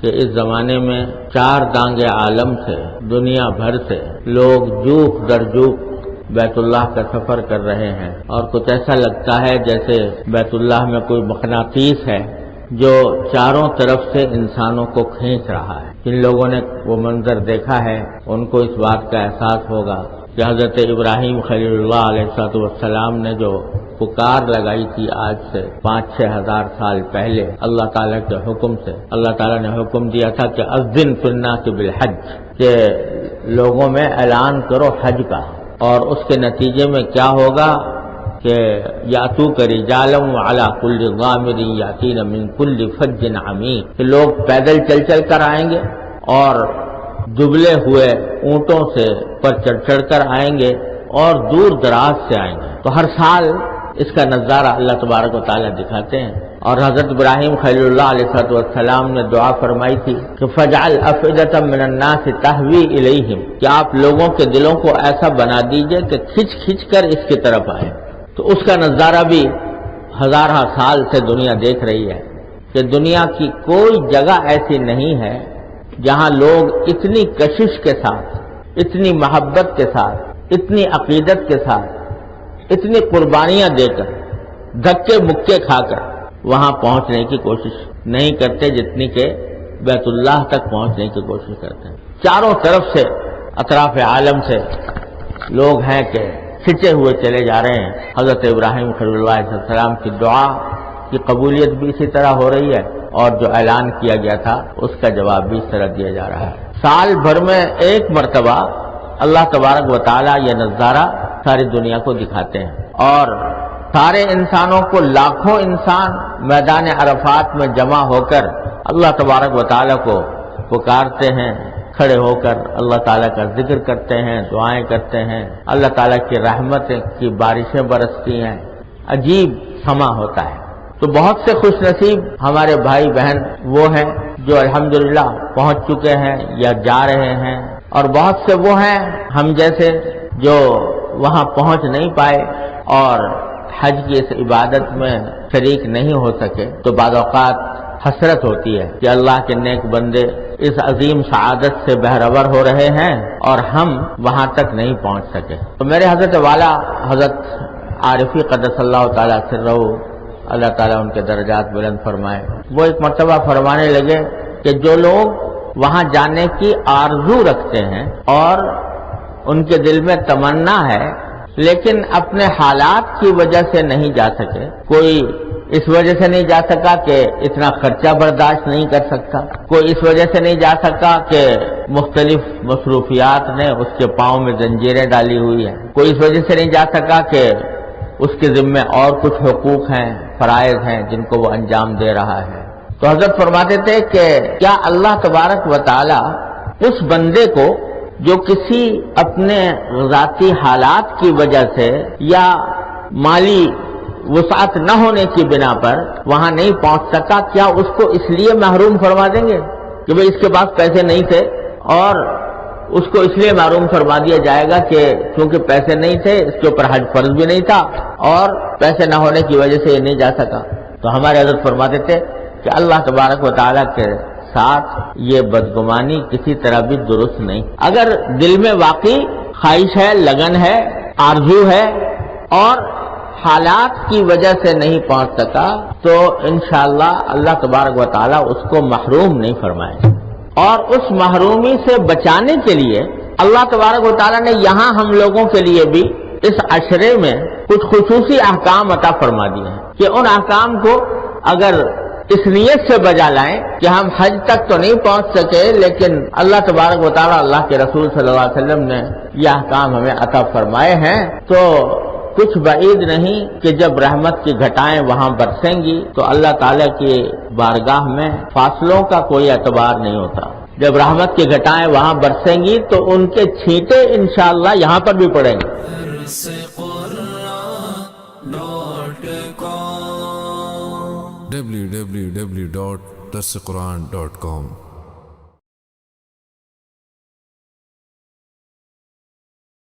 کہ اس زمانے میں 4 دانگے عالم سے، دنیا بھر سے لوگ جوک در جوک بیت اللہ کا سفر کر رہے ہیں، اور کچھ ایسا لگتا ہے جیسے بیت اللہ میں کوئی مقناطیس ہے جو چاروں طرف سے انسانوں کو کھینچ رہا ہے۔ جن لوگوں نے وہ منظر دیکھا ہے ان کو اس بات کا احساس ہوگا کہ حضرت ابراہیم خلیل اللہ علیہ السلام نے جو پکار لگائی تھی آج سے 5-6 ہزار سال پہلے اللہ تعالیٰ کے حکم سے، اللہ تعالیٰ نے حکم دیا تھا کہ اذن فی الناس بالحج، کہ لوگوں میں اعلان کرو حج کا، اور اس کے نتیجے میں کیا ہوگا کہ یاتوک رجالا وعلی کل ضامر یاتین من کل فج عمیق، کہ لوگ پیدل چل چل کر آئیں گے اور دبلے ہوئے اونٹوں سے پر چڑھ کر آئیں گے اور دور دراز سے آئیں گے۔ تو ہر سال اس کا نظارہ اللہ تبارک و تعالیٰ دکھاتے ہیں، اور حضرت ابراہیم خلیل اللہ علیہ السلام نے دعا فرمائی تھی کہ فجعل افئدۃ من الناس تہوی الیہم، کہ آپ لوگوں کے دلوں کو ایسا بنا دیجئے کہ کھچ کھچ کر اس کی طرف آئے۔ تو اس کا نظارہ بھی ہزارہ سال سے دنیا دیکھ رہی ہے کہ دنیا کی کوئی جگہ ایسی نہیں ہے جہاں لوگ اتنی کشش کے ساتھ، اتنی محبت کے ساتھ، اتنی عقیدت کے ساتھ، اتنی قربانیاں دے کر، دھکے مکے کھا کر وہاں پہنچنے کی کوشش نہیں کرتے جتنی کہ بیت اللہ تک پہنچنے کی کوشش کرتے ہیں۔ چاروں طرف سے اطراف عالم سے لوگ ہیں کہ کھنچے ہوئے چلے جا رہے ہیں۔ حضرت ابراہیم خلیل اللہ علیہ السلام کی دعا کی قبولیت بھی اسی طرح ہو رہی ہے، اور جو اعلان کیا گیا تھا اس کا جواب بھی اس طرح دیا جا رہا ہے۔ سال بھر میں ایک مرتبہ اللہ تبارک و تعالی یہ نظارہ ساری دنیا کو دکھاتے ہیں، اور سارے انسانوں کو، لاکھوں انسان میدان عرفات میں جمع ہو کر اللہ تبارک و تعالی کو پکارتے ہیں، کھڑے ہو کر اللہ تعالیٰ کا ذکر کرتے ہیں، دعائیں کرتے ہیں، اللہ تعالیٰ کی رحمت کی بارشیں برستی ہیں، عجیب سما ہوتا ہے۔ تو بہت سے خوش نصیب ہمارے بھائی بہن وہ ہیں جو الحمدللہ پہنچ چکے ہیں یا جا رہے ہیں، اور بہت سے وہ ہیں ہم جیسے جو وہاں پہنچ نہیں پائے اور حج کی اس عبادت میں شریک نہیں ہو سکے۔ تو بعض اوقات حسرت ہوتی ہے کہ اللہ کے نیک بندے اس عظیم سعادت سے بہرور ہو رہے ہیں اور ہم وہاں تک نہیں پہنچ سکے۔ تو میرے حضرت والا حضرت عارفی قدس اللہ تعالیٰ سرہ، اللہ تعالیٰ ان کے درجات بلند فرمائے، وہ ایک مرتبہ فرمانے لگے کہ جو لوگ وہاں جانے کی آرزو رکھتے ہیں اور ان کے دل میں تمنا ہے لیکن اپنے حالات کی وجہ سے نہیں جا سکے، کوئی اس وجہ سے نہیں جا سکا کہ اتنا خرچہ برداشت نہیں کر سکتا، کوئی اس وجہ سے نہیں جا سکا کہ مختلف مصروفیات نے اس کے پاؤں میں زنجیریں ڈالی ہوئی ہیں، کوئی اس وجہ سے نہیں جا سکا کہ اس کے ذمے اور کچھ حقوق ہیں، فرائض ہیں جن کو وہ انجام دے رہا ہے۔ تو حضرت فرماتے تھے کہ کیا اللہ تبارک و تعالی اس بندے کو جو کسی اپنے ذاتی حالات کی وجہ سے یا مالی وسعت نہ ہونے کی بنا پر وہاں نہیں پہنچ سکا، کیا اس کو اس لیے محروم فرما دیں گے کہ بھئی اس کے پاس پیسے نہیں تھے، اور اس کو اس لیے محروم فرما دیا جائے گا کہ کیونکہ پیسے نہیں تھے، اس کے اوپر حج فرض بھی نہیں تھا اور پیسے نہ ہونے کی وجہ سے یہ نہیں جا سکا؟ تو ہمارے حضرت فرماتے تھے کہ اللہ تبارک و تعالیٰ کے ساتھ یہ بدگمانی کسی طرح بھی درست نہیں۔ اگر دل میں واقعی خواہش ہے، لگن ہے، آرزو ہے اور حالات کی وجہ سے نہیں پہنچ سکا تو انشاءاللہ اللہ تبارک و تعالیٰ اس کو محروم نہیں فرمائے گا۔ اور اس محرومی سے بچانے کے لیے اللہ تبارک و تعالیٰ نے یہاں ہم لوگوں کے لیے بھی اس عشرے میں کچھ خصوصی احکام عطا فرما دیے ہیں کہ ان احکام کو اگر اس نیت سے بجا لائیں کہ ہم حج تک تو نہیں پہنچ سکے لیکن اللہ تبارک و تعالیٰ، اللہ کے رسول صلی اللہ علیہ وسلم نے یہ احکام ہمیں عطا فرمائے ہیں، تو کچھ بعید نہیں کہ جب رحمت کی گھٹائیں وہاں برسیں گی تو اللہ تعالیٰ کی بارگاہ میں فاصلوں کا کوئی اعتبار نہیں ہوتا۔ جب رحمت کی گھٹائیں وہاں برسیں گی تو ان کے چھینٹے انشاءاللہ یہاں پر بھی پڑیں گے۔ www.darsequran.com